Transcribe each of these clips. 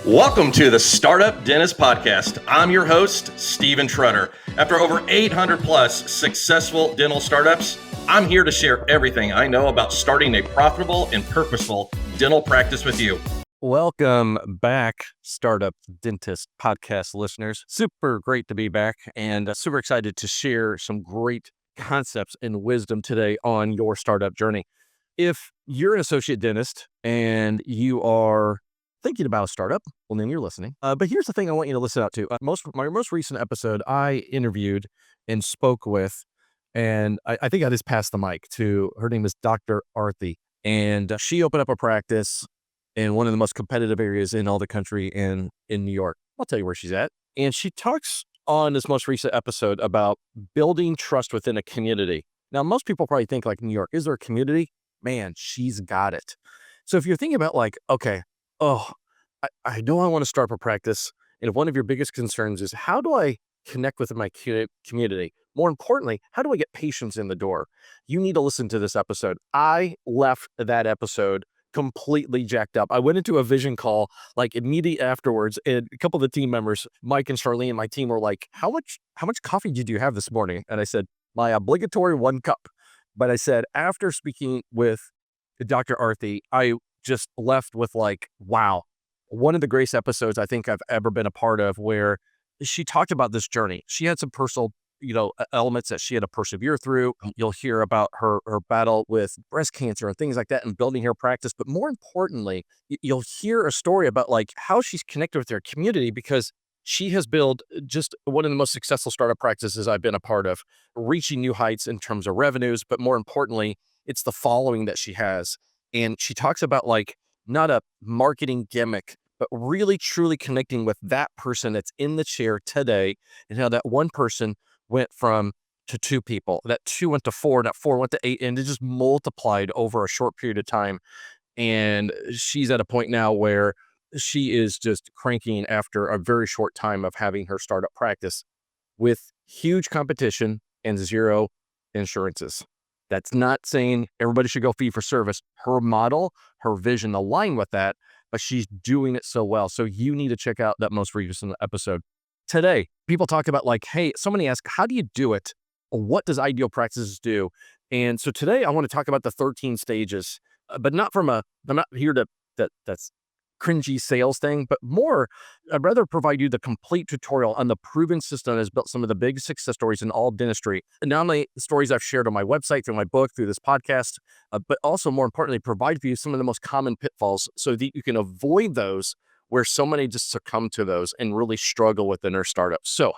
Welcome to the Startup Dentist Podcast. I'm your host, Steven Trutter. After over 800 plus successful dental startups, I'm here to share everything I know about starting a profitable and purposeful dental practice with you. Welcome back, Startup Dentist Podcast listeners. Super great to be back and super excited to share some great concepts and wisdom today on your startup journey. If you're an associate dentist and you are thinking about a startup, well, then you're listening. But here's the thing I want you to listen out to. My most recent episode, I interviewed and spoke with, and I think I just passed the mic to, her name is Dr. Arthi, and she opened up a practice in one of the most competitive areas in all the country in New York. I'll tell you where she's at. And she talks on this most recent episode about building trust within a community. Now, most people probably think like New York, is there a community? Man, she's got it. So if you're thinking about like, okay, I know I want to start a practice. And if one of your biggest concerns is how do I connect with my community? More importantly, how do I get patients in the door? You need to listen to this episode. I left that episode completely jacked up. I went into a vision call like immediately afterwards, and a couple of the team members, Mike and Charlene, and my team were like, how much coffee did you have this morning? And I said, my obligatory 1 cup. But I said, after speaking with Dr. Arthi, I just left with like, wow, one of the greatest episodes I think I've ever been a part of, where she talked about this journey. She had some personal elements that she had to persevere through. You'll hear about her battle with breast cancer and things like that and building her practice. But more importantly, you'll hear a story about like how she's connected with her community, because she has built just one of the most successful startup practices I've been a part of, reaching new heights in terms of revenues. But more importantly, it's the following that she has. And she talks about like not a marketing gimmick, but really truly connecting with that person that's in the chair today, and how that one person went to 2 people, that 2 went to 4, that 4 went to 8, and it just multiplied over a short period of time. And she's at a point now where she is just cranking after a very short time of having her startup practice with huge competition and 0 insurances. That's not saying everybody should go fee for service. Her model, her vision align with that, but she's doing it so well. So you need to check out that most recent episode. Today, people talk about like, hey, somebody asked, how do you do it? What does Ideal Practices do? And so today I want to talk about the 13 stages, but not I'm not here to, that's cringy sales thing, but more, I'd rather provide you the complete tutorial on the proven system that has built some of the biggest success stories in all dentistry. And not only the stories I've shared on my website, through my book, through this podcast, but also more importantly, provide for you some of the most common pitfalls so that you can avoid those, where so many just succumb to those and really struggle within their startups. So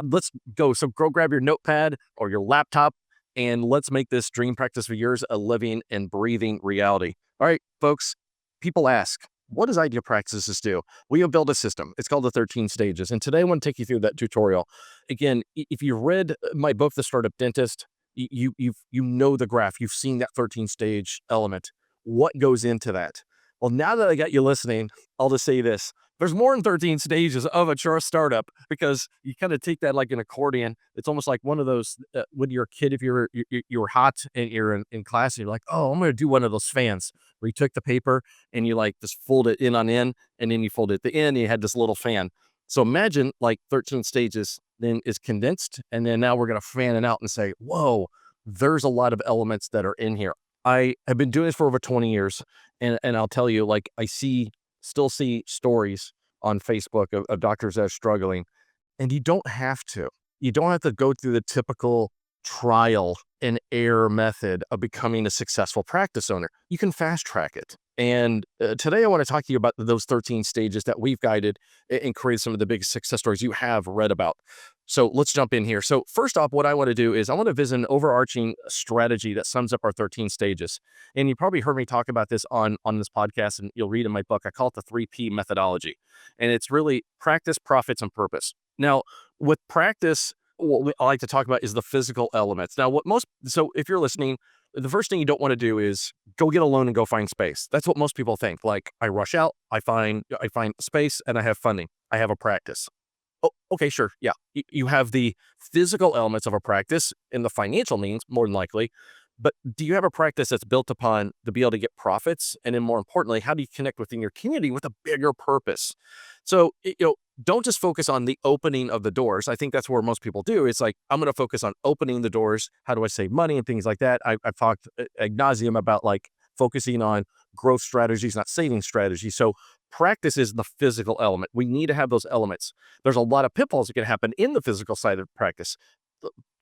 let's go. So go grab your notepad or your laptop, and let's make this dream practice of yours a living and breathing reality. All right, folks, people ask, what does Ideal Practices do? We have built a system. It's called the 13 stages. And today I want to take you through that tutorial. Again, if you read my book, The Startup Dentist, you know the graph. You've seen that 13 stage element. What goes into that? Well, now that I got you listening, I'll just say this. There's more than 13 stages of a church startup, because you kind of take that like an accordion. It's almost like one of those, when you're a kid, if you're hot and you're in class, and you're like, oh, I'm going to do one of those fans, where you took the paper and you like just fold it in on end, and then you fold it at the end, and you had this little fan. So imagine like 13 stages then is condensed, and then now we're going to fan it out and say, whoa, there's a lot of elements that are in here. I have been doing this for over 20 years, and I'll tell you, like I still see stories on Facebook of doctors that are struggling, and you don't have to. You don't have to go through the typical trial and error method of becoming a successful practice owner. You can fast track it. And today I want to talk to you about those 13 stages that we've guided and created some of the biggest success stories you have read about. So let's jump in here. So first off, what I want to do is I want to visit an overarching strategy that sums up our 13 stages. And you probably heard me talk about this on this podcast, and you'll read in my book. I call it the 3P methodology. And it's really practice, profits, and purpose. Now, with practice, what I like to talk about is the physical elements. Now, so if you're listening, the first thing you don't want to do is go get a loan and go find space. That's what most people think. Like, I rush out, I find space, and I have funding. I have a practice. Oh, okay, sure. Yeah. You have the physical elements of a practice and the financial means, more than likely. But do you have a practice that's built upon to be able to get profits? And then more importantly, how do you connect within your community with a bigger purpose? So, don't just focus on the opening of the doors. I think that's where most people do. It's like, I'm going to focus on opening the doors. How do I save money and things like that? I've talked ad nauseum about like focusing on growth strategies, not saving strategies. So practice is the physical element. We need to have those elements. There's a lot of pitfalls that can happen in the physical side of practice.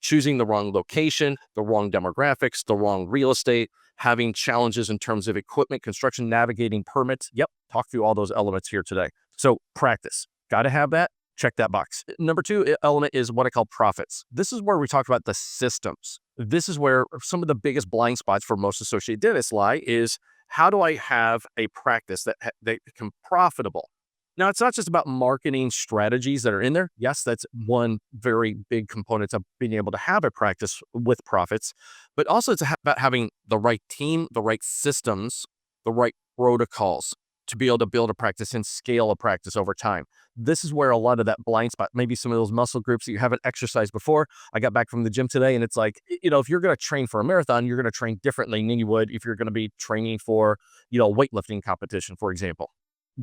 Choosing the wrong location, the wrong demographics, the wrong real estate, having challenges in terms of equipment, construction, navigating permits. Yep, talk through all those elements here today. So practice. Got to have that. Check that box. Number two element is what I call profits. This is where we talk about the systems. This is where some of the biggest blind spots for most associate dentists lie is how do I have a practice that become profitable? Now, it's not just about marketing strategies that are in there. Yes, that's one very big component of being able to have a practice with profits, but also it's about having the right team, the right systems, the right protocols to be able to build a practice and scale a practice over time. This is where a lot of that blind spot, maybe some of those muscle groups that you haven't exercised before. I got back from the gym today and it's like, if you're going to train for a marathon, you're going to train differently than you would if you're going to be training for, weightlifting competition, for example.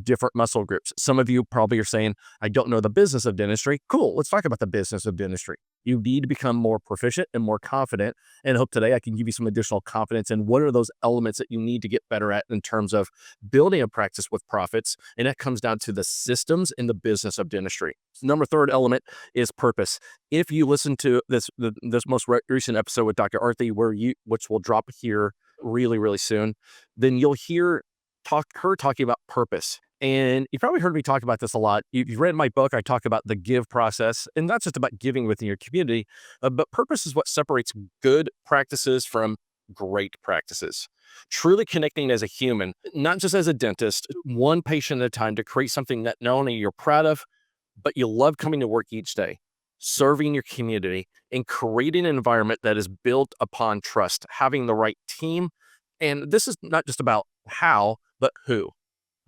Different muscle groups. Some of you probably are saying, I don't know the business of dentistry. Cool. Let's talk about the business of dentistry. You need to become more proficient and more confident. And I hope today I can give you some additional confidence in what are those elements that you need to get better at in terms of building a practice with profits. And that comes down to the systems in the business of dentistry. Number third element is purpose. If you listen to this most recent episode with Dr. Arthi, which will drop here really, really soon, then you'll hear her talking about purpose. And you've probably heard me talk about this a lot. You've read my book. I talk about the give process, and not just about giving within your community, but purpose is what separates good practices from great practices. Truly connecting as a human, not just as a dentist, one patient at a time to create something that not only you're proud of, but you love coming to work each day, serving your community, and creating an environment that is built upon trust, having the right team. And this is not just about how, but who.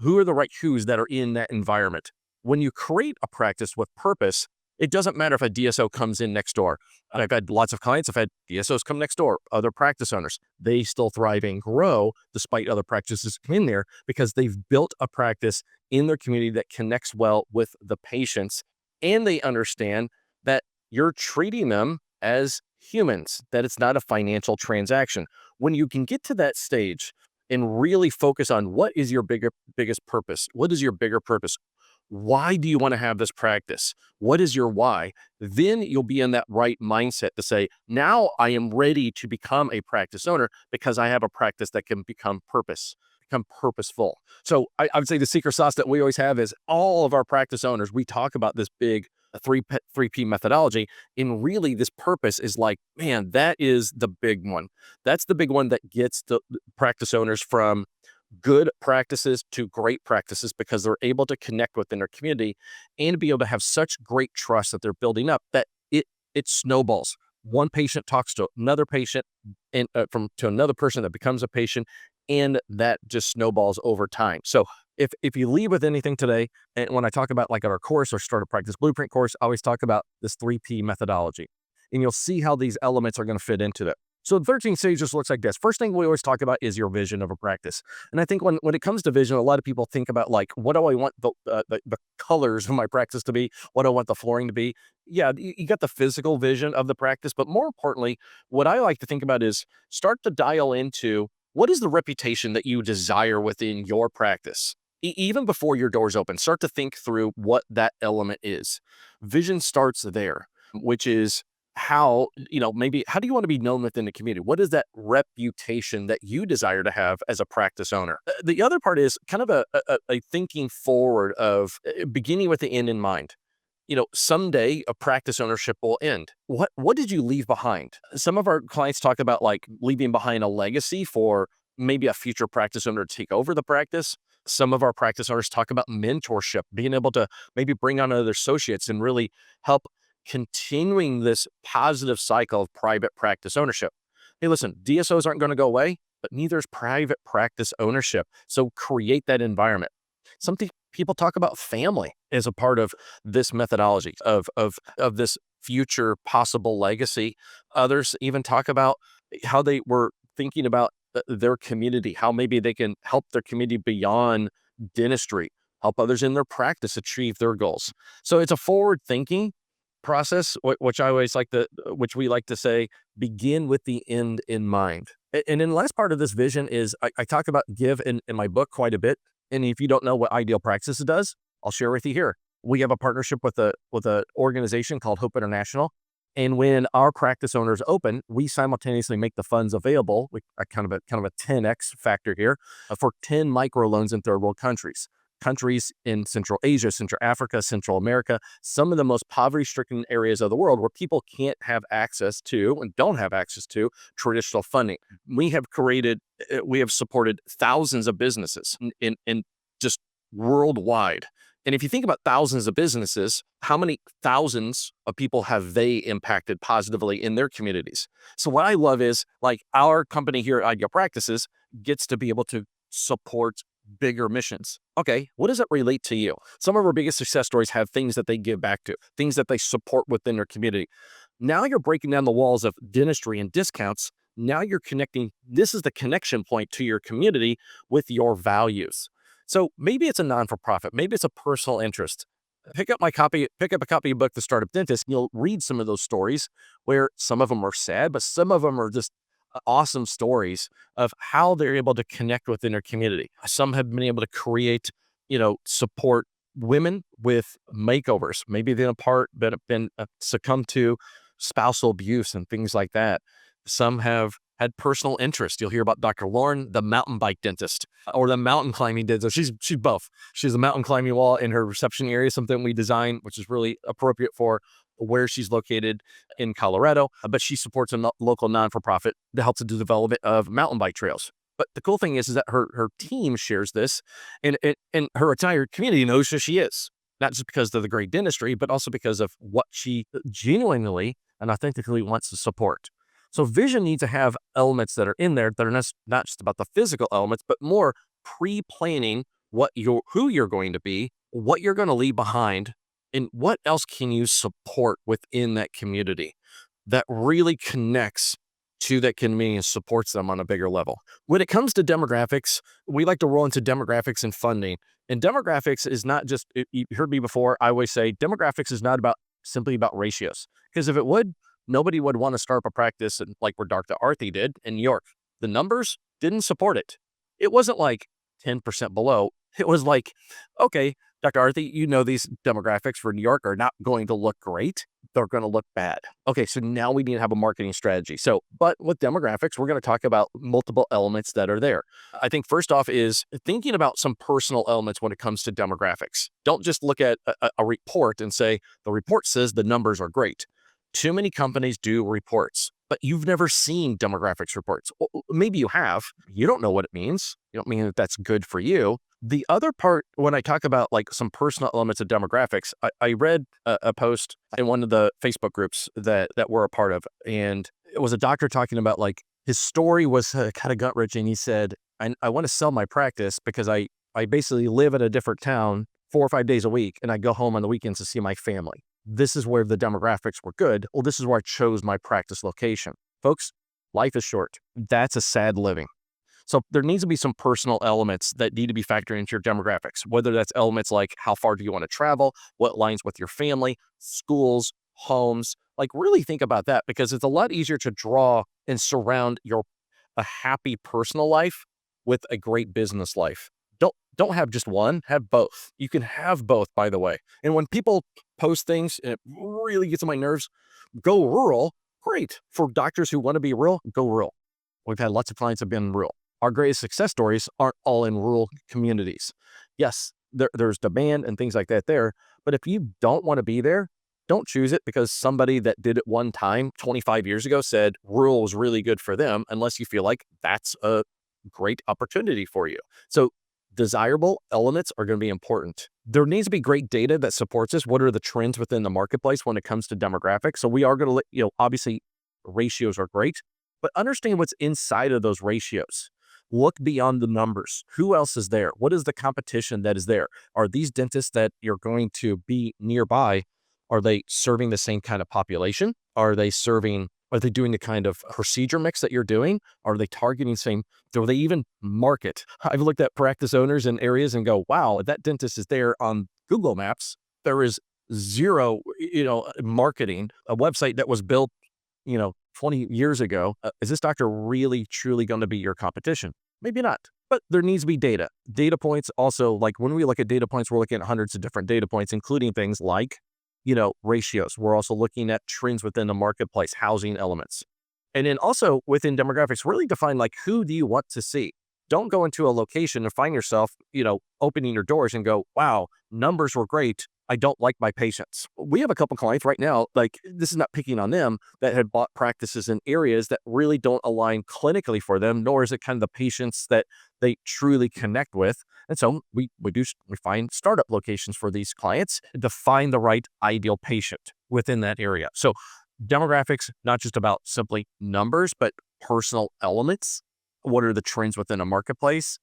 Who are the right who's that are in that environment? When you create a practice with purpose, it doesn't matter if a DSO comes in next door. And I've had lots of clients, I've had DSOs come next door, other practice owners. They still thrive and grow despite other practices in there because they've built a practice in their community that connects well with the patients. And they understand that you're treating them as humans, that it's not a financial transaction. When you can get to that stage and really focus on what is your biggest purpose? What is your bigger purpose? Why do you want to have this practice? What is your why? Then you'll be in that right mindset to say, now I am ready to become a practice owner because I have a practice that can become purposeful. So I would say the secret sauce that we always have is all of our practice owners, we talk about this big 3P methodology. And really this purpose is like, man, that is the big one. That's the big one that gets the practice owners from good practices to great practices because they're able to connect within their community and be able to have such great trust that they're building up that it snowballs. One patient talks to another patient and to another person that becomes a patient, and that just snowballs over time. So if you leave with anything today, and when I talk about like our course or Start a Practice Blueprint course, I always talk about this 3P methodology, and you'll see how these elements are going to fit into it. So the 13 stages looks like this. First thing we always talk about is your vision of a practice. And I think when it comes to vision, a lot of people think about like, what do I want the colors of my practice to be? What do I want the flooring to be? Yeah, you got the physical vision of the practice, but more importantly, what I like to think about is start to dial into what is the reputation that you desire within your practice? Even before your doors open, start to think through what that element is. Vision starts there, which is maybe how do you want to be known within the community? What is that reputation that you desire to have as a practice owner? The other part is kind of a thinking forward of beginning with the end in mind. Someday a practice ownership will end. What did you leave behind? Some of our clients talk about like leaving behind a legacy for maybe a future practice owner to take over the practice. Some of our practice owners talk about mentorship, being able to maybe bring on other associates and really help continuing this positive cycle of private practice ownership. Hey, listen, DSOs aren't going to go away, but neither is private practice ownership. So create that environment. Some people talk about family as a part of this methodology of this future possible legacy. Others even talk about how they were thinking about their community, how maybe they can help their community beyond dentistry. help others in their practice achieve their goals. So it's a forward thinking process, which we like to say, begin with the end in mind. And then the last part of this vision is I talk about give in my book quite a bit. And if you don't know what Ideal Praxis does, I'll share with you here. We have a partnership with a organization called Hope International. And when our practice owners open, we simultaneously make the funds available, kind of a 10x factor here, for 10 microloans in third world countries. Countries in Central Asia, Central Africa, Central America, some of the most poverty-stricken areas of the world where people can't have access to and don't have access to traditional funding. We have supported thousands of businesses in just worldwide. And if you think about thousands of businesses, how many thousands of people have they impacted positively in their communities? So what I love is, like, our company here at Ideal Practices gets to be able to support bigger missions. Okay, what does it relate to you? Some of our biggest success stories have things that they give back to, things that they support within their community. Now you're breaking down the walls of dentistry and discounts. Now you're connecting. This is the connection point to your community with your values. So maybe it's a non-for-profit, maybe it's a personal interest. Pick up a copy of book, The Startup Dentist. You'll read some of those stories where some of them are sad, but some of them are just awesome stories of how they're able to connect within their community. Some have been able to create, support women with makeovers. Maybe they've been succumbed to spousal abuse and things like that. Some have had personal interest. You'll hear about Dr. Lauren, the mountain bike dentist, or the mountain climbing dentist. She's both. She's a mountain climbing wall in her reception area, something we designed, which is really appropriate for where she's located in Colorado. But she supports a local non-for-profit that helps with the development of mountain bike trails. But the cool thing is that her team shares this, and her entire community knows who she is. Not just because of the great dentistry, but also because of what she genuinely and authentically wants to support. So vision needs to have elements that are in there that are not just about the physical elements, but more pre-planning who you're going to be, what you're going to leave behind, and what else can you support within that community that really connects to that community and supports them on a bigger level. When it comes to demographics, we like to roll into demographics and funding. And demographics is not just, you heard me before, I always say demographics is not simply about ratios. Because if it would, nobody would want to start up a practice like where Dr. Arthi did in New York. The numbers didn't support it. It wasn't like 10% below. It was like, okay, Dr. Arthi, these demographics for New York are not going to look great. They're going to look bad. Okay, so now we need to have a marketing strategy. But with demographics, we're going to talk about multiple elements that are there. I think first off is thinking about some personal elements when it comes to demographics. Don't just look at a report and say, the report says the numbers are great. Too many companies do reports, but you've never seen demographics reports. Well, maybe you have. You don't know what it means. You don't mean that that's good for you. The other part, when I talk about like some personal elements of demographics, I read a post in one of the Facebook groups that we're a part of, and it was a doctor talking about like his story was kind of gut-wrenching. He said, I want to sell my practice because I basically live in a different town 4 or 5 days a week, and I go home on the weekends to see my family. This is where the demographics were good. Well, this is where I chose my practice location. Folks, life is short. That's a sad living. So there needs to be some personal elements that need to be factored into your demographics, whether that's elements like how far do you want to travel, what aligns with your family, schools, homes. Like really think about that, because it's a lot easier to draw and surround a happy personal life with a great business life. Don't have just one, have both. You can have both, by the way. And when people post things and it really gets on my nerves, go rural, great. For doctors who want to be rural, go rural. We've had lots of clients that have been rural. Our greatest success stories aren't all in rural communities. Yes, there's demand and things like that there, but if you don't want to be there, don't choose it because somebody that did it one time 25 years ago said rural was really good for them, unless you feel like that's a great opportunity for you. So desirable elements are going to be important. There needs to be great data that supports this. What are the trends within the marketplace when it comes to demographics? So we are going to, obviously ratios are great, but understand what's inside of those ratios. Look beyond the numbers. Who else is there? What is the competition that is there? Are these dentists that you're going to be nearby, are they serving the same kind of population? Are they serving Are they doing the kind of procedure mix that you're doing? Are they targeting same? Do they even market? I've looked at practice owners in areas and go, wow, if that dentist is there on Google Maps, there is zero, marketing. A website that was built, 20 years ago. Is this doctor really, truly going to be your competition? Maybe not. But there needs to be data. Data points also, like when we look at data points, we're looking at hundreds of different data points, including things like, ratios. We're also looking at trends within the marketplace, housing elements. And then also within demographics, really define like, who do you want to see? Don't go into a location and find yourself, opening your doors and go, wow, numbers were great. I don't like my patients. We have a couple clients right now, like this is not picking on them, that had bought practices in areas that really don't align clinically for them, nor is it kind of the patients that they truly connect with. And so we find startup locations for these clients to find the right ideal patient within that area. So demographics, not just about simply numbers, but personal elements. What are the trends within a marketplace?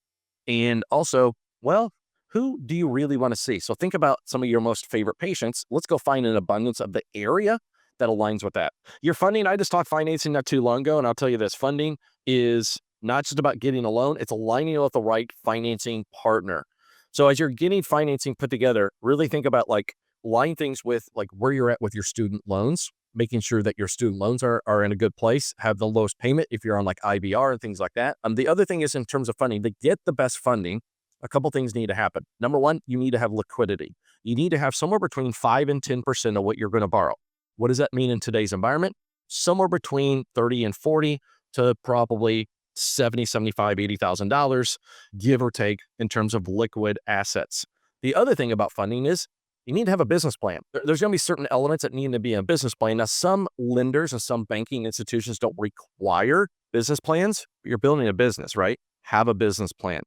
And also, well, who do you really want to see? So think about some of your most favorite patients. Let's go find an abundance of the area that aligns with that. Your funding, I just talked financing not too long ago, and I'll tell you this, funding is not just about getting a loan, it's aligning with the right financing partner. So as you're getting financing put together, really think about like line things with like where you're at with your student loans, making sure that your student loans are in a good place, have the lowest payment if you're on like IBR and things like that. The other thing is in terms of funding, to get the best funding, a couple things need to happen. Number one, you need to have liquidity. You need to have somewhere between 5 and 10% of what you're going to borrow. What does that mean in today's environment? Somewhere between 30 and 40 to probably 70, 75, $80,000, give or take in terms of liquid assets. The other thing about funding is you need to have a business plan. There's going to be certain elements that need to be in a business plan. Now, some lenders and some banking institutions don't require business plans, but you're building a business, right? Have a business plan.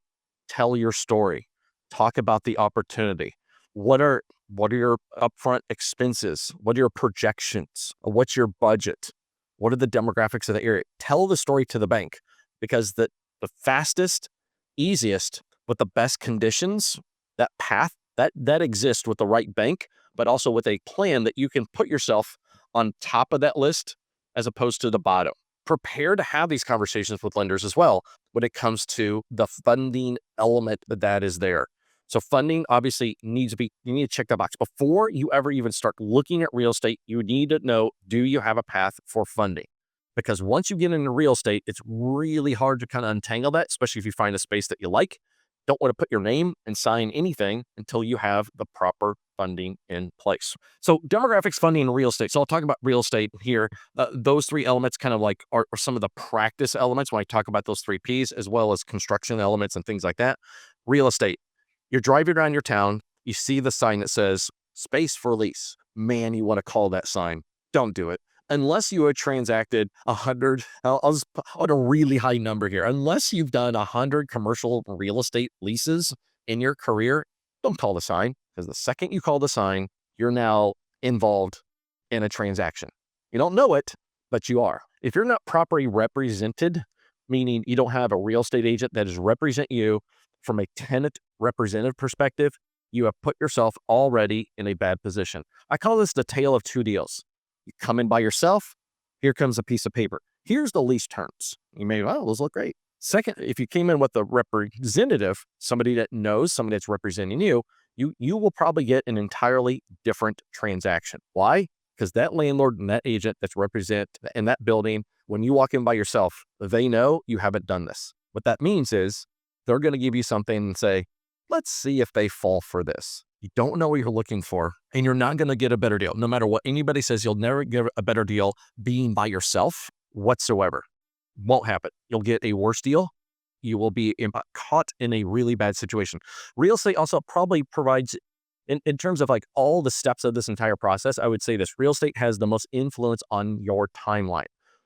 Tell your story. Talk about the opportunity. What are your upfront expenses? What are your projections? What's your budget? What are the demographics of the area? Tell the story to the bank, because the fastest, easiest, with the best conditions, that path that exists with the right bank, but also with a plan that you can put yourself on top of that list as opposed to the bottom. Prepare to have these conversations with lenders as well when it comes to the funding element that is there. So funding obviously you need to check that box. Before you ever even start looking at real estate, you need to know, do you have a path for funding? Because once you get into real estate, it's really hard to kind of untangle that, especially if you find a space that you like. Don't want to put your name and sign anything until you have the proper funding in place. So demographics, funding, and real estate. So I'll talk about real estate here. Those three elements kind of like are some of the practice elements when I talk about those three Ps, as well as construction elements and things like that. Real estate. You're driving around your town. You see the sign that says space for lease. Man, you want to call that sign. Don't do it. Unless you have transacted 100, I'll just put a really high number here. Unless you've done 100 commercial real estate leases in your career, don't call the sign, because the second you call the sign, you're now involved in a transaction. You don't know it, but you are. If you're not properly represented, meaning you don't have a real estate agent that is represent you from a tenant representative perspective, you have put yourself already in a bad position. I call this the tale of two deals. You come in by yourself, here comes a piece of paper. Here's the lease terms. You may, oh, those look great. Second, if you came in with a representative, somebody that knows, somebody that's representing you, you will probably get an entirely different transaction. Why? Because that landlord and that agent that's represent in that building, when you walk in by yourself, they know you haven't done this. What that means is they're going to give you something and say, let's see if they fall for this. You don't know what you're looking for, and you're not going to get a better deal. No matter what anybody says, you'll never get a better deal being by yourself whatsoever. Won't happen. You'll get a worse deal. You will be caught in a really bad situation. Real estate also probably provides, in terms of like all the steps of this entire process, I would say this: real estate has the most influence on your timeline.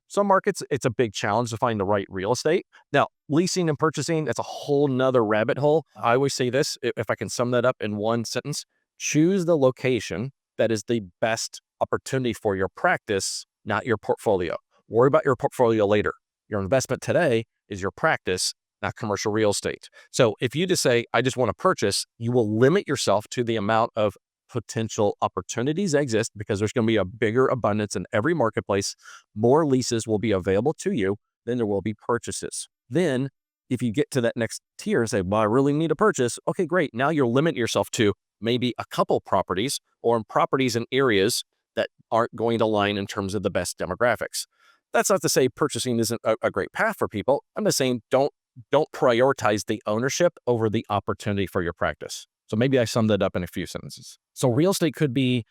Some markets, it's a big challenge to find the right real estate. Now, leasing and purchasing, that's a whole nother rabbit hole. I always say this, if I can sum that up in one sentence: choose the location that is the best opportunity for your practice, not your portfolio. Worry about your portfolio later. Your investment today is your practice, not commercial real estate. So if you just say, I just want to purchase, you will limit yourself to the amount of potential opportunities exist because there's going to be a bigger abundance in every marketplace. More leases will be available to you than there will be purchases. Then if you get to that next tier and say, well, I really need a purchase. Okay, great. Now you're limiting yourself to maybe a couple properties or properties in areas that aren't going to align in terms of the best demographics. That's not to say purchasing isn't a great path for people. I'm just saying don't prioritize the ownership over the opportunity for your practice. So maybe I summed that up in a few sentences. So real estate could be,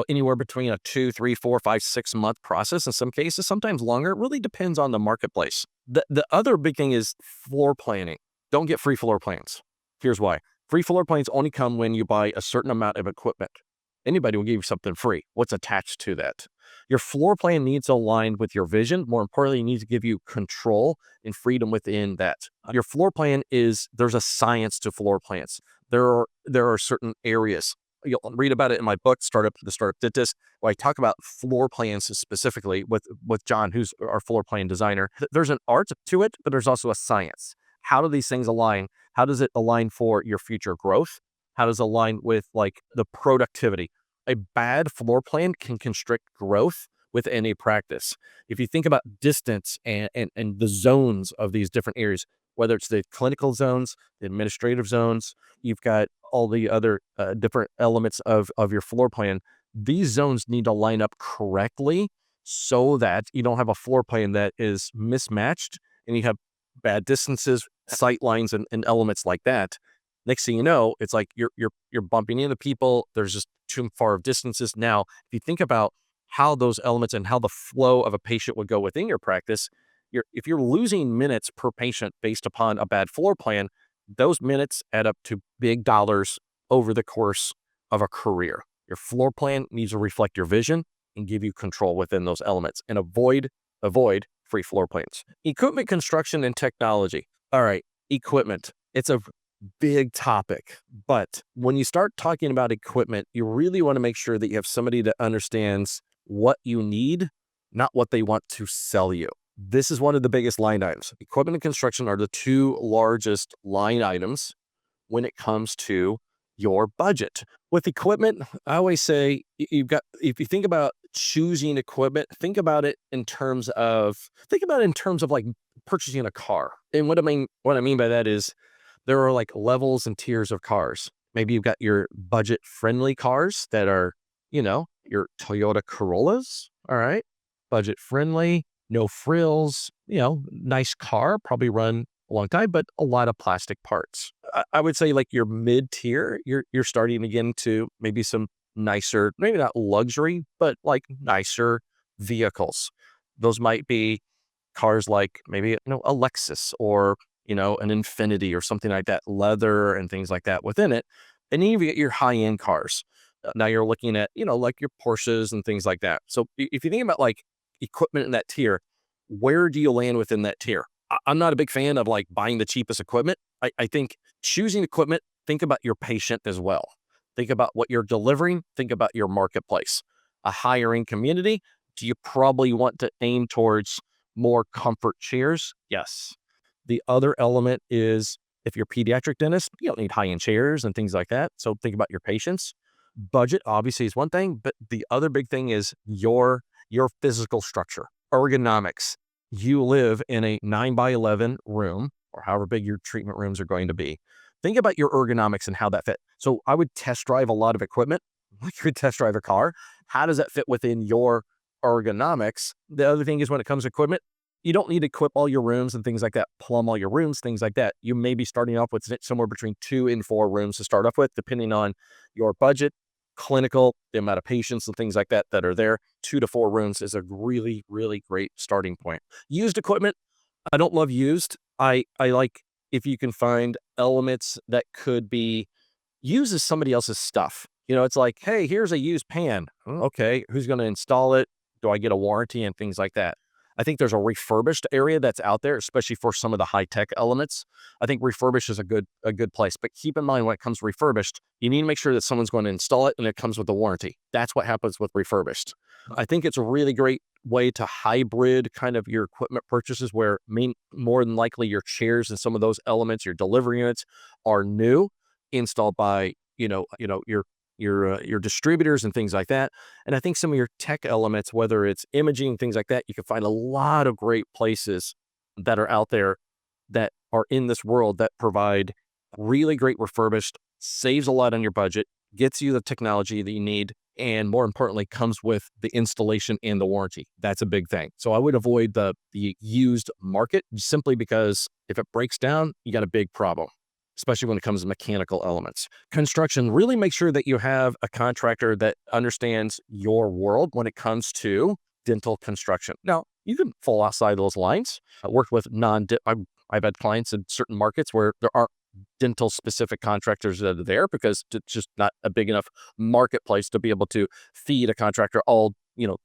anywhere between a 2, 3, 4, 5, 6 month process in some cases, sometimes longer. It really depends on the marketplace. The other big thing is floor planning. Don't get free floor plans. Here's why. Free floor plans only come when you buy a certain amount of equipment. Anybody will give you something free. What's attached to that? Your floor plan needs to align with your vision. More importantly, it needs to give you control and freedom within that. Your floor plan there's a science to floor plans. There are certain areas. You'll read about it in my book, The Startup Dentist, where I talk about floor plans specifically with John, who's our floor plan designer. There's an art to it, but there's also a science. How do these things align? How does it align for your future growth? How does it align with the productivity? A bad floor plan can constrict growth within a practice. If you think about distance and the zones of these different areas, whether it's the clinical zones, the administrative zones, you've got all the other different elements of your floor plan. These zones need to line up correctly so that you don't have a floor plan that is mismatched and you have bad distances, sight lines, and elements like that. Next thing you know, it's like you're bumping into people. There's just too far of distances. Now, if you think about how those elements and how the flow of a patient would go within your practice, if you're losing minutes per patient based upon a bad floor plan, those minutes add up to big dollars over the course of a career. Your floor plan needs to reflect your vision and give you control within those elements, and avoid free floor plans. Equipment construction and technology. All right, equipment. It's a big topic, but when you start talking about equipment, you really want to make sure that you have somebody that understands what you need, not what they want to sell you. This is one of the biggest line items. Equipment and construction are the two largest line items when it comes to your budget. With equipment, I always say if you think about choosing equipment, think about it in terms of like purchasing a car. And what I mean by that is there are like levels and tiers of cars. Maybe you've got your budget friendly cars that are, your Toyota Corollas. All right. Budget friendly, no frills, nice car, probably run a long time, but a lot of plastic parts. I would say like your mid tier, you're starting to get into maybe some nicer, maybe not luxury, but like nicer vehicles. Those might be cars like maybe, a Lexus or, an Infinity or something like that, leather and things like that within it. And then you get your high-end cars. Now you're looking at, like your Porsches and things like that. So if you think about like equipment in that tier, where do you land within that tier? I'm not a big fan of like buying the cheapest equipment. I think choosing equipment, think about your patient as well. Think about what you're delivering. Think about your marketplace. A higher-end community, do you probably want to aim towards more comfort chairs? Yes. The other element is if you're a pediatric dentist, you don't need high-end chairs and things like that. So think about your patients. Budget obviously is one thing, but the other big thing is your physical structure, ergonomics. You live in a 9x11 room or however big your treatment rooms are going to be. Think about your ergonomics and how that fit. So I would test drive a lot of equipment. Like you would test drive a car. How does that fit within your ergonomics? The other thing is when it comes to equipment, you don't need to equip all your rooms and things like that, plumb all your rooms, things like that. You may be starting off with somewhere between 2 and 4 rooms to start off with, depending on your budget, clinical, the amount of patients and things like that are there. 2 to 4 rooms is a really, really great starting point. Used equipment, I don't love used. I like if you can find elements that could be used as somebody else's stuff. It's like, hey, here's a used pan. Okay, who's going to install it? Do I get a warranty and things like that? I think there's a refurbished area that's out there, especially for some of the high-tech elements. I think refurbished is a good place. But keep in mind when it comes to refurbished, you need to make sure that someone's going to install it and it comes with a warranty. That's what happens with refurbished. I think it's a really great way to hybrid kind of your equipment purchases where more than likely your chairs and some of those elements, your delivery units are new, installed by, your your distributors and things like that. And I think some of your tech elements, whether it's imaging, things like that, you can find a lot of great places that are out there that are in this world that provide really great refurbished, saves a lot on your budget, gets you the technology that you need, and more importantly, comes with the installation and the warranty. That's a big thing. So I would avoid the used market simply because if it breaks down, you got a big problem, especially when it comes to mechanical elements. Construction, really make sure that you have a contractor that understands your world when it comes to dental construction. Now, you can fall outside those lines. I worked with I've had clients in certain markets where there aren't dental specific contractors that are there because it's just not a big enough marketplace to be able to feed a contractor all,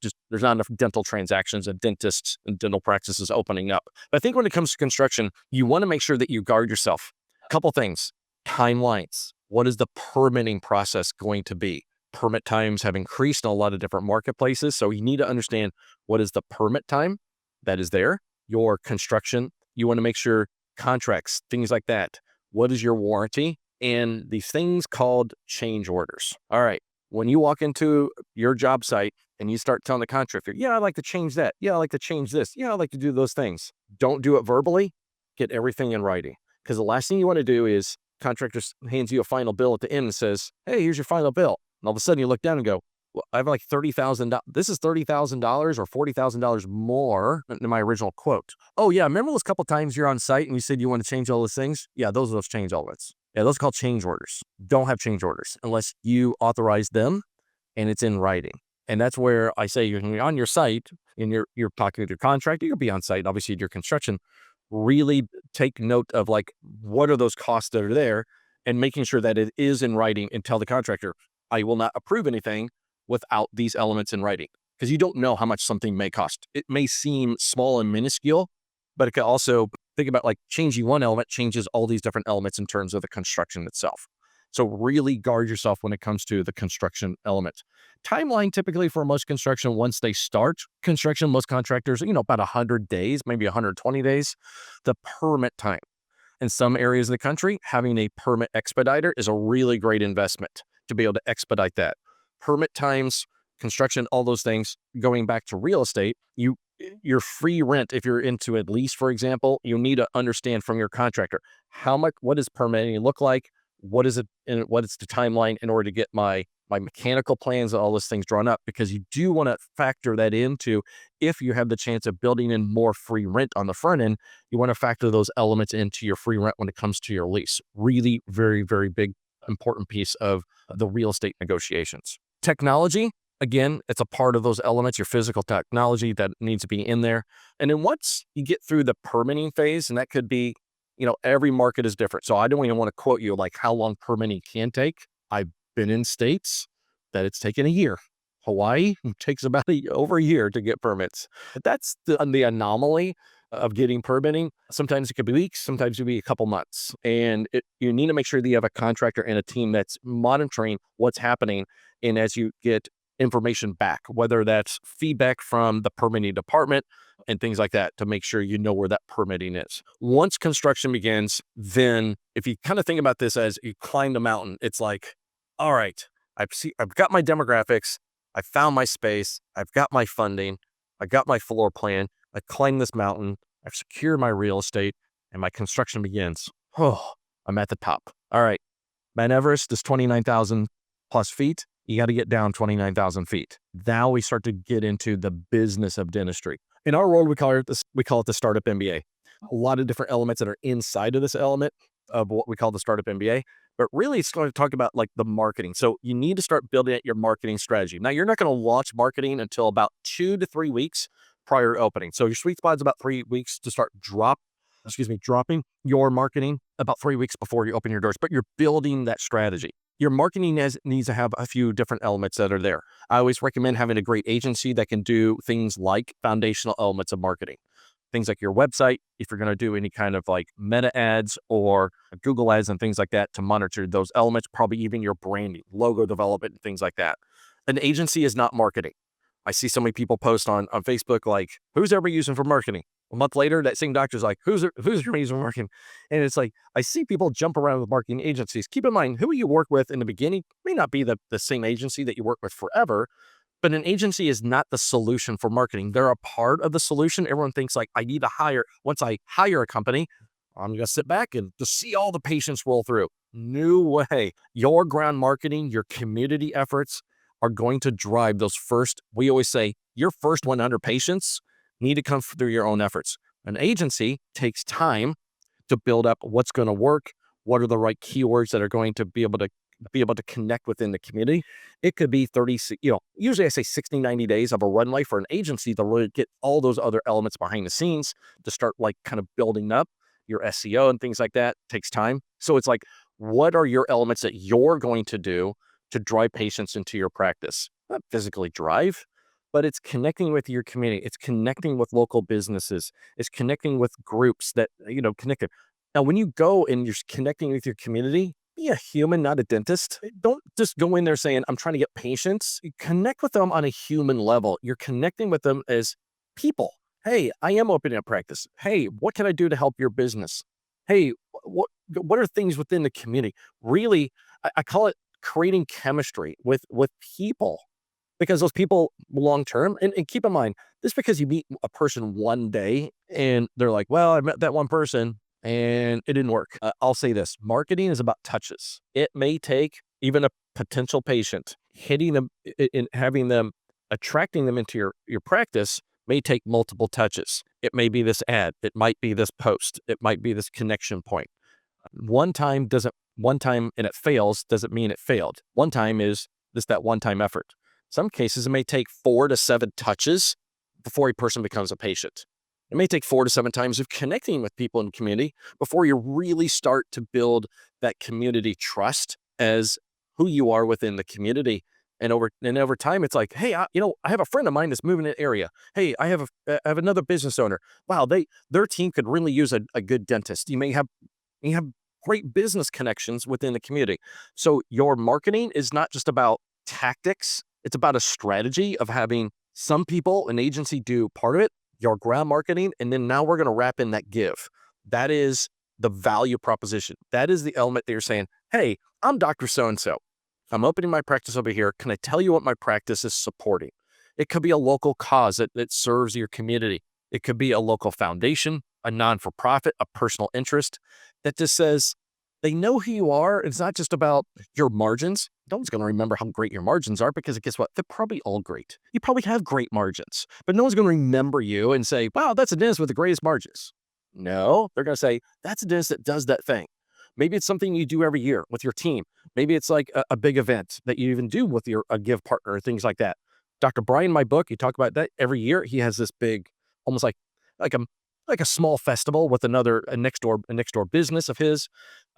just there's not enough dental transactions and dentists and dental practices opening up. But I think when it comes to construction, you want to make sure that you guard yourself. A couple things, timelines. What is the permitting process going to be? Permit times have increased in a lot of different marketplaces. So you need to understand what is the permit time that is there, your construction. You want to make sure contracts, things like that. What is your warranty? And these things called change orders. All right. When you walk into your job site and you start telling the contractor, yeah, I'd like to change that. Yeah, I'd like to change this. Yeah, I'd like to do those things. Don't do it verbally. Get everything in writing. Because the last thing you want to do is contractor hands you a final bill at the end and says, hey, here's your final bill. And all of a sudden you look down and go, well, I have like $30,000. This is $30,000 or $40,000 more than my original quote. Oh yeah, remember those couple times you're on site and you said you want to change all those things? Yeah, those are those change elements. Yeah, those are called change orders. Don't have change orders unless you authorize them and it's in writing. And that's where I say you're on your site and you're talking with your contractor, you'll be on site, obviously your construction. Really take note of like, what are those costs that are there and making sure that it is in writing and tell the contractor, I will not approve anything without these elements in writing, because you don't know how much something may cost. It may seem small and minuscule, but it can also think about like changing one element changes all these different elements in terms of the construction itself. So really guard yourself when it comes to the construction element. Timeline typically for most construction, once they start construction, most contractors, about 100 days, maybe 120 days. The permit time. In some areas of the country, having a permit expediter is a really great investment to be able to expedite that. Permit times, construction, all those things. Going back to real estate, your free rent, if you're into a lease, for example, you need to understand from your contractor what does permitting look like? What is it and what is the timeline in order to get my mechanical plans and all those things drawn up, because you do want to factor that into, if you have the chance of building in more free rent on the front end, you want to factor those elements into your free rent when it comes to your lease. Really very, very big, important piece of the real estate negotiations. Technology, again, it's a part of those elements, your physical technology that needs to be in there. And then once you get through the permitting phase, and that could be, every market is different. So I don't even want to quote you like how long permitting can take. I've been in states that it's taken a year. Hawaii takes about over a year to get permits. That's the anomaly of getting permitting. Sometimes it could be weeks, sometimes it could be a couple months. And you need to make sure that you have a contractor and a team that's monitoring what's happening. And as you get information back, whether that's feedback from the permitting department and things like that, to make sure you know where that permitting is. Once construction begins, then if you kind of think about this as you climb the mountain, it's like, all right, I've got my demographics, I found my space, I've got my funding, I got my floor plan, I climbed this mountain, I've secured my real estate, and my construction begins. Oh, I'm at the top. All right, Mount Everest is 29,000 plus feet. You got to get down 29,000 feet. Now we start to get into the business of dentistry. In our world, we call it the startup MBA. A lot of different elements that are inside of this element of what we call the startup MBA. But really, it's going to talk about like the marketing. So you need to start building out your marketing strategy. Now, you're not going to launch marketing until about 2 to 3 weeks prior to opening. So your sweet spot is about 3 weeks to start dropping your marketing about 3 weeks before you open your doors. But you're building that strategy. Your marketing needs to have a few different elements that are there. I always recommend having a great agency that can do things like foundational elements of marketing. Things like your website, if you're going to do any kind of like meta ads or Google ads and things like that to monitor those elements, probably even your branding, logo development, and things like that. An agency is not marketing. I see so many people post on Facebook like, who's ever using for marketing? A month later, that same doctor's like, who's your reason working? And it's like, I see people jump around with marketing agencies. Keep in mind, who you work with in the beginning may not be the same agency that you work with forever, but an agency is not the solution for marketing. They're a part of the solution. Everyone thinks like, I need to hire, once I hire a company, I'm going to sit back and just see all the patients roll through. No way. Your ground marketing, your community efforts are going to drive those first, we always say, your first 100 patients need to come through your own efforts. An agency takes time to build up what's going to work, what are the right keywords that are going to be able to connect within the community. It could be 30, usually I say 60, 90 days of a runway for an agency to really get all those other elements behind the scenes to start like kind of building up your SEO and things like that. Takes time. So it's like, what are your elements that you're going to do to drive patients into your practice? Not physically drive, but it's connecting with your community. It's connecting with local businesses. It's connecting with groups that, connect it. Now, when you go and you're connecting with your community, be a human, not a dentist. Don't just go in there saying, I'm trying to get patients. You connect with them on a human level. You're connecting with them as people. Hey, I am opening a practice. Hey, what can I do to help your business? Hey, what are things within the community? Really, I call it creating chemistry with people, because those people long term, and keep in mind, just because you meet a person one day and they're like, well, I met that one person and it didn't work. I'll say this, marketing is about touches. It may take even a potential patient hitting them and having them, attracting them into your practice may take multiple touches. It may be this ad. It might be this post. It might be this connection point. One time and it fails doesn't mean it failed. One time is just that one-time effort. Some cases, it may take 4 to 7 touches before a person becomes a patient. It may take 4 to 7 times of connecting with people in the community before you really start to build that community trust as who you are within the community. And over time, it's like, hey, I have a friend of mine that's moving in the area. Hey, I have another business owner. Wow, their team could really use a good dentist. You have great business connections within the community. So your marketing is not just about tactics. It's about a strategy of having some people, an agency, do part of it, your ground marketing, and then now we're going to wrap in that give. That is the value proposition. That is the element that you're saying, hey, I'm Dr. So-and-so. I'm opening my practice over here. Can I tell you what my practice is supporting? It could be a local cause that serves your community. It could be a local foundation, a non-for-profit, a personal interest that just says, they know who you are. It's not just about your margins. No one's going to remember how great your margins are because guess what? They're probably all great. You probably have great margins, but no one's going to remember you and say, wow, that's a dentist with the greatest margins. No, they're going to say, that's a dentist that does that thing. Maybe it's something you do every year with your team. Maybe it's like a big event that you even do with a give partner or things like that. Dr. Brian, my book, you talk about that every year. He has this big, almost like a small festival with a next door business of his.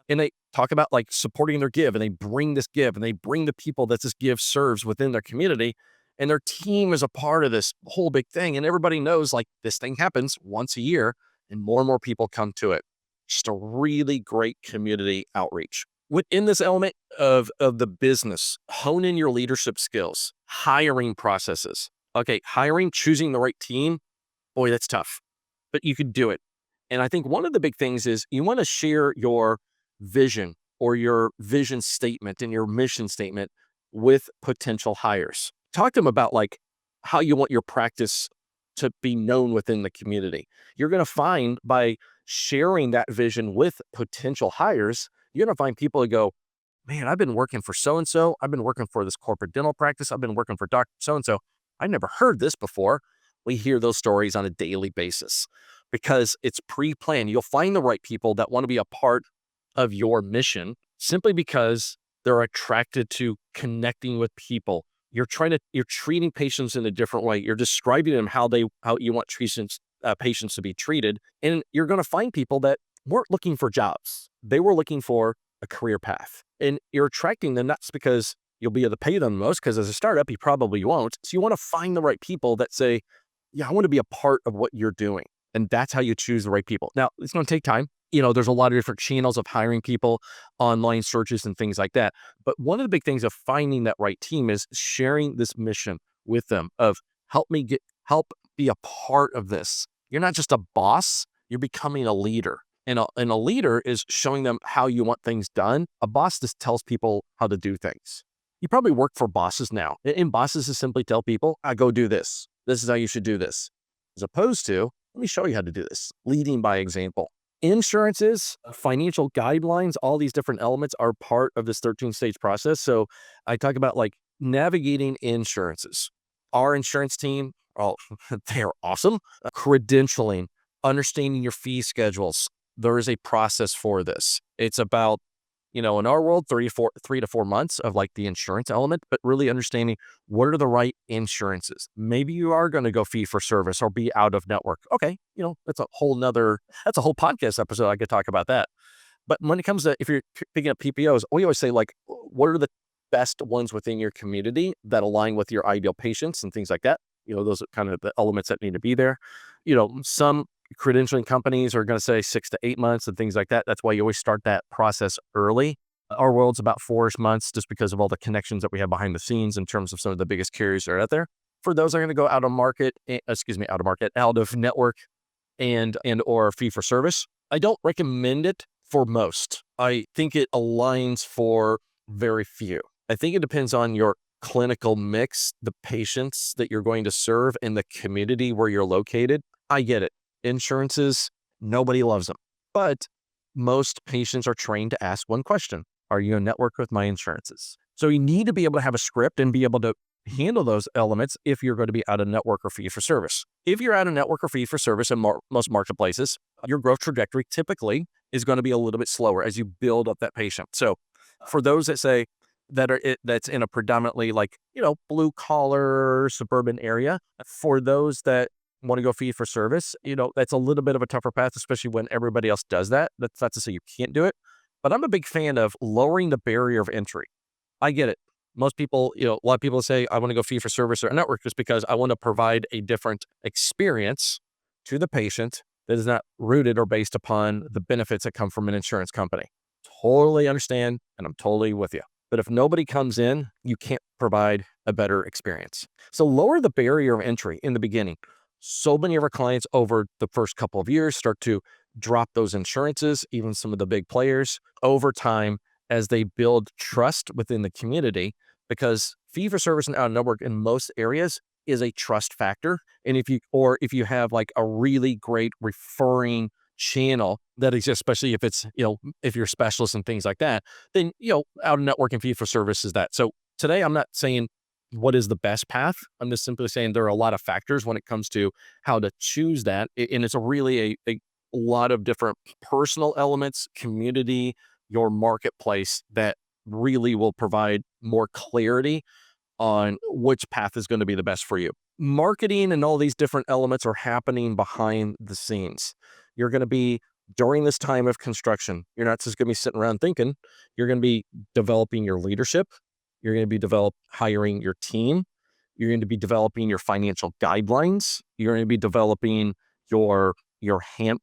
And they talk about like supporting their give, and they bring this give, and they bring the people that this give serves within their community. And their team is a part of this whole big thing. And everybody knows like this thing happens once a year and more people come to it. Just a really great community outreach. Within this element of the business, hone in your leadership skills, hiring processes. Okay, hiring, choosing the right team, boy, that's tough, but you could do it. And I think one of the big things is you want to share your vision or your vision statement and your mission statement with potential hires. Talk to them about like how you want your practice to be known within the community. You're going to find by sharing that vision with potential hires, you're going to find people who go, man, I've been working for so-and-so. I've been working for this corporate dental practice. I've been working for Dr. So-and-so. I never heard this before. We hear those stories on a daily basis because it's pre-planned. You'll find the right people that want to be a part of your mission simply because they're attracted to connecting with people. You're treating patients in a different way. You're describing them how you want patients to be treated. And you're going to find people that weren't looking for jobs. They were looking for a career path. And you're attracting them not just because you'll be able to pay them the most, because as a startup, you probably won't. So you want to find the right people that say, yeah, I want to be a part of what you're doing. And that's how you choose the right people. Now, it's going to take time. There's a lot of different channels of hiring people, online searches and things like that. But one of the big things of finding that right team is sharing this mission with them of help be a part of this. You're not just a boss, you're becoming a leader. And a leader is showing them how you want things done. A boss just tells people how to do things. You probably work for bosses now. And bosses just simply tell people, I go do this. This is how you should do this. As opposed to, let me show you how to do this. Leading by example. Insurances, financial guidelines, all these different elements are part of this 13-stage process. So I talk about like navigating insurances. Our insurance team, oh, they're awesome. Credentialing, understanding your fee schedules. There is a process for this. It's about, in our world, 3 to 4 months of like the insurance element, but really understanding what are the right insurances. Maybe you are going to go fee for service or be out of network. Okay. That's a whole podcast episode. I could talk about that. But when it comes to, if you're picking up PPOs, we always say like, what are the best ones within your community that align with your ideal patients and things like that? Those are kind of the elements that need to be there. Some credentialing companies are going to say 6 to 8 months and things like that. That's why you always start that process early. Our world's about 4-ish months just because of all the connections that we have behind the scenes in terms of some of the biggest carriers that are out there. For those that are going to go out of network and or fee for service, I don't recommend it for most. I think it aligns for very few. I think it depends on your clinical mix, the patients that you're going to serve, and the community where you're located. I get it. Insurances, nobody loves them. But most patients are trained to ask one question. Are you in network with my insurances? So you need to be able to have a script and be able to handle those elements if you're going to be out of network or fee for service. If you're out of network or fee for service in most marketplaces, your growth trajectory typically is going to be a little bit slower as you build up that patient. So for those that say that's in a predominantly blue collar suburban area, for those that want to go fee for service, that's a little bit of a tougher path, especially when everybody else does that. That's not to say you can't do it, but I'm a big fan of lowering the barrier of entry. I get it. Most people, a lot of people say, I want to go fee for service or network just because I want to provide a different experience to the patient that is not rooted or based upon the benefits that come from an insurance company. Totally understand, and I'm totally with you. But if nobody comes in, you can't provide a better experience. So lower the barrier of entry in the beginning. So many of our clients over the first couple of years start to drop those insurances, even some of the big players, over time as they build trust within the community, because fee for service and out of network in most areas is a trust factor. And if you have like a really great referring channel that exists, especially if it's, if you're a specialist and things like that, then, out of network and fee for service is that. So today I'm not saying what is the best path. I'm just simply saying there are a lot of factors when it comes to how to choose that. And it's a lot of different personal elements, community, your marketplace that really will provide more clarity on which path is going to be the best for you. Marketing and all these different elements are happening behind the scenes. You're going to be, during this time of construction, you're not just going to be sitting around thinking. You're going to be developing your leadership. You're going to be hiring your team. You're going to be developing your financial guidelines. You're going to be developing your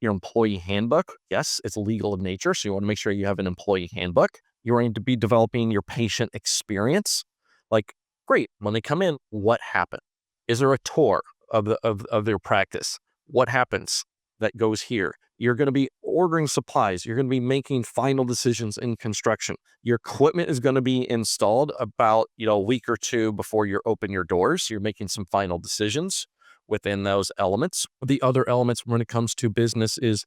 employee handbook. Yes, it's legal in nature, so you want to make sure you have an employee handbook. You're going to be developing your patient experience. Like, great, when they come in, what happened? Is there a tour of their practice? What happens that goes here? You're going to be ordering supplies. You're going to be making final decisions in construction. Your equipment is going to be installed about, a week or two before you open your doors. You're making some final decisions within those elements. The other elements when it comes to business is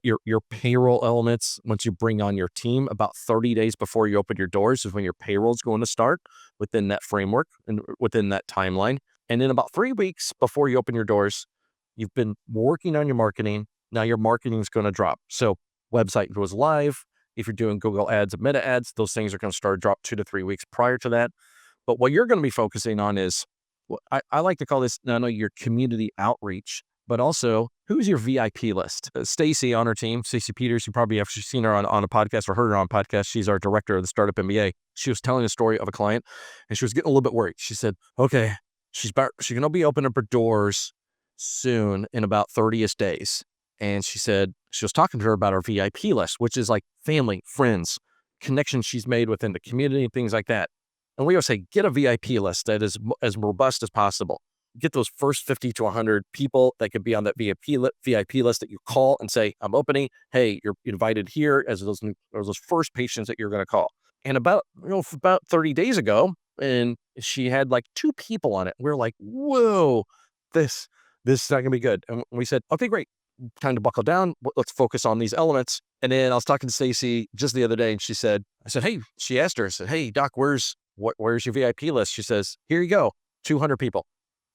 your payroll elements. Once you bring on your team, about 30 days before you open your doors is when your payroll is going to start within that framework and within that timeline. And then about 3 weeks before you open your doors, you've been working on your marketing. Now your marketing is going to drop. So website goes live. If you're doing Google ads and meta ads, those things are going to start to drop 2 to 3 weeks prior to that. But what you're going to be focusing on is, I like to call this not only your community outreach, but also who's your VIP list. Stacy on our team, Stacy Peters, you probably have seen her on a podcast or heard her on a podcast. She's our director of the Startup MBA. She was telling a story of a client and she was getting a little bit worried. She said, okay, she's going to be opening up her doors soon in about 30-ish days. And she said, she was talking to her about our VIP list, which is like family, friends, connections she's made within the community and things like that. And we always say, get a VIP list that is as robust as possible. get those first 50 to 100 people that could be on that VIP list that you call and say, I'm opening. Hey, you're invited here as those first patients that you're going to call. And about 30 days ago, and she had like 2 people on it. We're like, whoa, this is not going to be good. And we said, okay, great. Time to buckle down. Let's focus on these elements. And then I was talking to Stacy just the other day, and she said, hey, she asked her, I said, hey, Doc, where's your VIP list? She says, here you go, 200 people,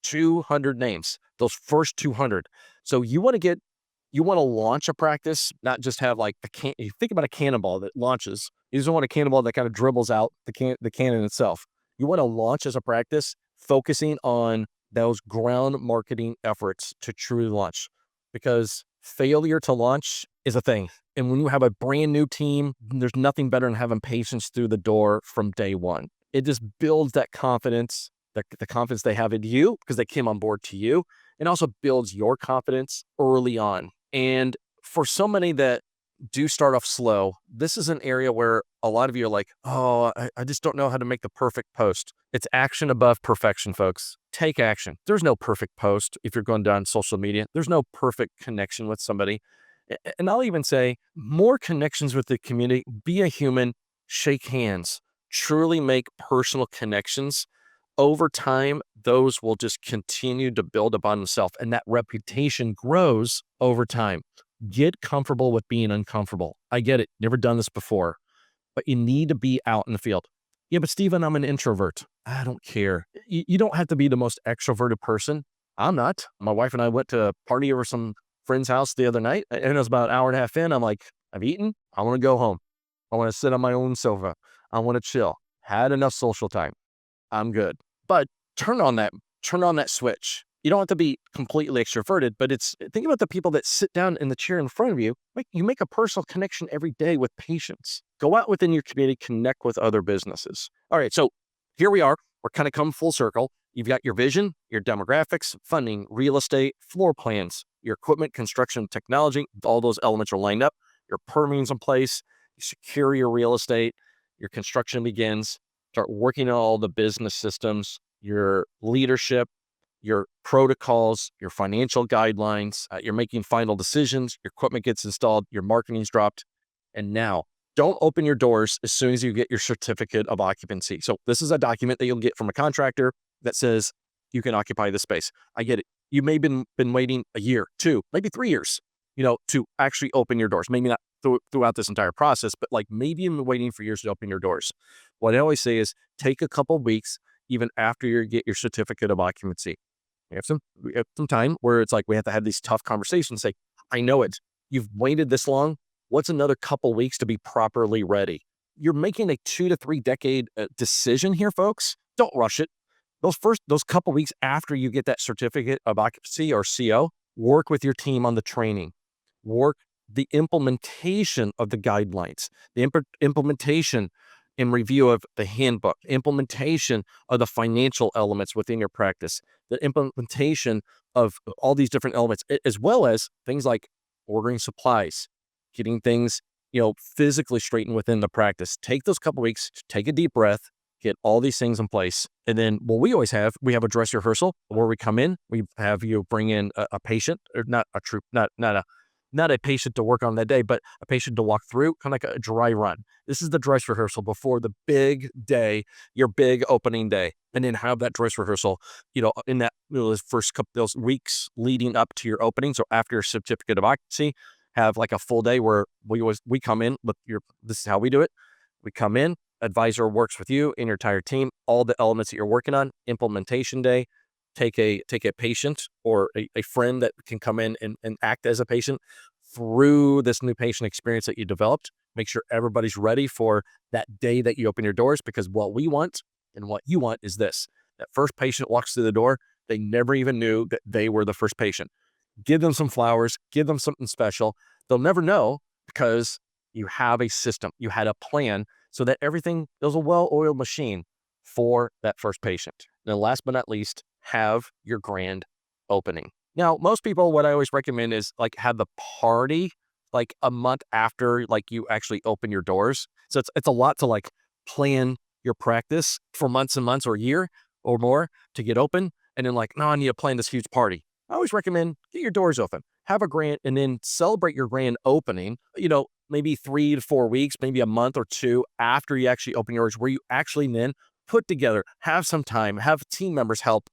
200 names, those first 200. So you want to launch a practice, not just have like you think about a cannonball that launches. You just don't want a cannonball that kind of dribbles out the cannon itself. You want to launch as a practice, focusing on those ground marketing efforts to truly launch, because failure to launch is a thing. And when you have a brand new team, there's nothing better than having patients through the door from day one. It just builds that confidence, the confidence they have in you because they came on board to you, and also builds your confidence early on. And for so many that do start off slow, this is an area where a lot of you are like, oh, I just don't know how to make the perfect post. It's action above perfection, folks. Take action. There's no perfect post if you're going down social media. There's no perfect connection with somebody. And I'll even say more connections with the community. Be a human, shake hands, truly make personal connections. Over time, those will just continue to build upon themselves, and that reputation grows over time. Get comfortable with being uncomfortable. I get it. Never done this before, but you need to be out in the field. Yeah, but Steven, I'm an introvert. I don't care. You don't have to be the most extroverted person. I'm not. My wife and I went to a party over some friend's house the other night, and it was about an hour and a half in. I'm like, I've eaten. I want to go home. I want to sit on my own sofa. I want to chill. Had enough social time. I'm good. But turn on that switch. You don't have to be completely extroverted, but think about the people that sit down in the chair in front of you. You make a personal connection every day with patients. Go out within your community, connect with other businesses. All right, so here we are. We're kind of come full circle. You've got your vision, your demographics, funding, real estate, floor plans, your equipment, construction, technology. All those elements are lined up. Your permitting's in place. You secure your real estate. Your construction begins. Start working on all the business systems, your leadership, your protocols, your financial guidelines. You're making final decisions. Your equipment gets installed. Your marketing's dropped. And now, don't open your doors as soon as you get your certificate of occupancy. So this is a document that you'll get from a contractor that says you can occupy the space. I get it. You may have been waiting a year, 2, maybe 3 years, to actually open your doors. Maybe not throughout this entire process, but like maybe you've been waiting for years to open your doors. What I always say is take a couple of weeks, even after you get your certificate of occupancy. We have some time where it's like we have to have these tough conversations. Say, I know it. You've waited this long. What's another couple weeks to be properly ready? You're making a 2 to 3 decade decision here, folks. Don't rush it. Those couple weeks after you get that certificate of occupancy or CO, work with your team on the training. Work the implementation of the guidelines, the implementation and review of the handbook, implementation of the financial elements within your practice, the implementation of all these different elements, as well as things like ordering supplies, getting things, physically straightened within the practice. Take those couple weeks, take a deep breath, get all these things in place. And then what we always have, we have a dress rehearsal where we come in, we have you bring in a patient, or not a patient to work on that day, but a patient to walk through, kind of like a dry run. This is the dress rehearsal before the big day, your big opening day. And then have that dress rehearsal, in that those first couple those weeks leading up to your opening. So after your certificate of occupancy, have like a full day where we come in, this is how we do it. We come in, advisor works with you and your entire team, all the elements that you're working on, implementation day. Take a patient or a friend that can come in and act as a patient through this new patient experience that you developed. Make sure everybody's ready for that day that you open your doors, because what we want and what you want is this. That first patient walks through the door, they never even knew that they were the first patient. Give them some flowers, give them something special. They'll never know because you have a system, you had a plan so that everything is a well-oiled machine for that first patient. And last but not least, have your grand opening. Now, most people, what I always recommend is like have the party like a month after like you actually open your doors. So it's a lot to like plan your practice for months and months or a year or more to get open. and then like, no, I need to plan this huge party. I always recommend get your doors open, have a grand, and then celebrate your grand opening, maybe 3 to 4 weeks, maybe a month or two after you actually open yours, where you actually then put together, have some time, have team members help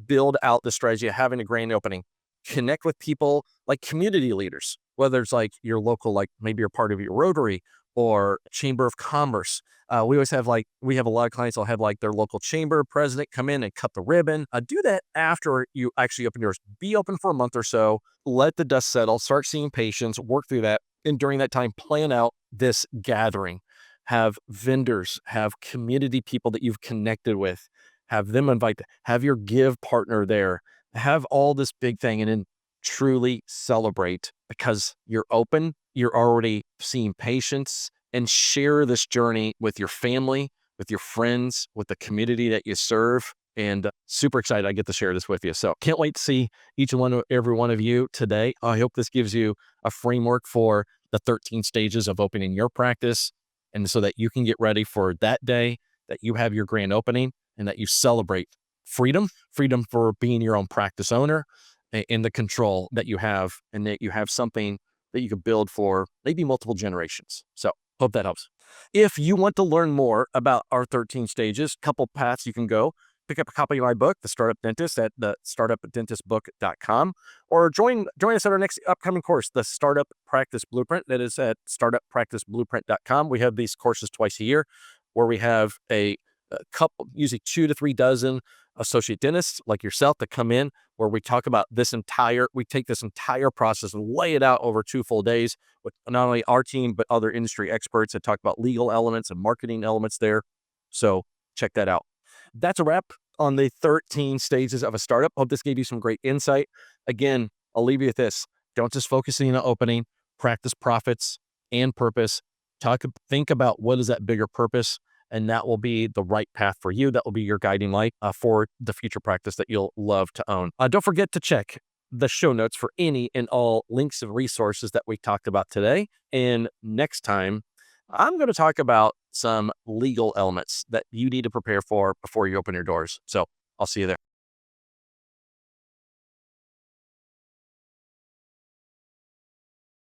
build out the strategy of having a grand opening. Connect with people like community leaders, whether it's like your local, like maybe you're part of your Rotary or Chamber of Commerce. We always have we have a lot of clients that'll have like their local chamber president come in and cut the ribbon. Do that after you actually open yours. Be open for a month or so, let the dust settle, start seeing patients, work through that. And during that time, plan out this gathering. Have vendors, have community people that you've connected with, have them invite, have your give partner there, have all this big thing, and then truly celebrate because you're open, you're already seeing patients, and share this journey with your family, with your friends, with the community that you serve. And super excited I get to share this with you. So can't wait to see every one of you today. I hope this gives you a framework for the 13 stages of opening your practice, and so that you can get ready for that day that you have your grand opening and that you celebrate freedom for being your own practice owner, and the control that you have, and that you have something that you could build for maybe multiple generations. So hope that helps. If you want to learn more about our 13 stages, couple paths you can go. Pick up a copy of my book, The Startup Dentist, at the startupdentistbook.com, or join us at our next upcoming course, the Startup Practice Blueprint. That is at startuppracticeblueprint.com. We have these courses twice a year where we have a couple, usually 2 to 3 dozen associate dentists like yourself that come in, where we talk about we take this entire process and lay it out over 2 full days with not only our team, but other industry experts that talk about legal elements and marketing elements there. So check that out. That's a wrap on the 13 stages of a startup. Hope this gave you some great insight. Again, I'll leave you with this. Don't just focus on the opening, practice profits and purpose. Think about what is that bigger purpose, and that will be the right path for you. That will be your guiding light for the future practice that you'll love to own. Don't forget to check the show notes for any and all links and resources that we talked about today. And next time, I'm going to talk about some legal elements that you need to prepare for before you open your doors. So I'll see you there.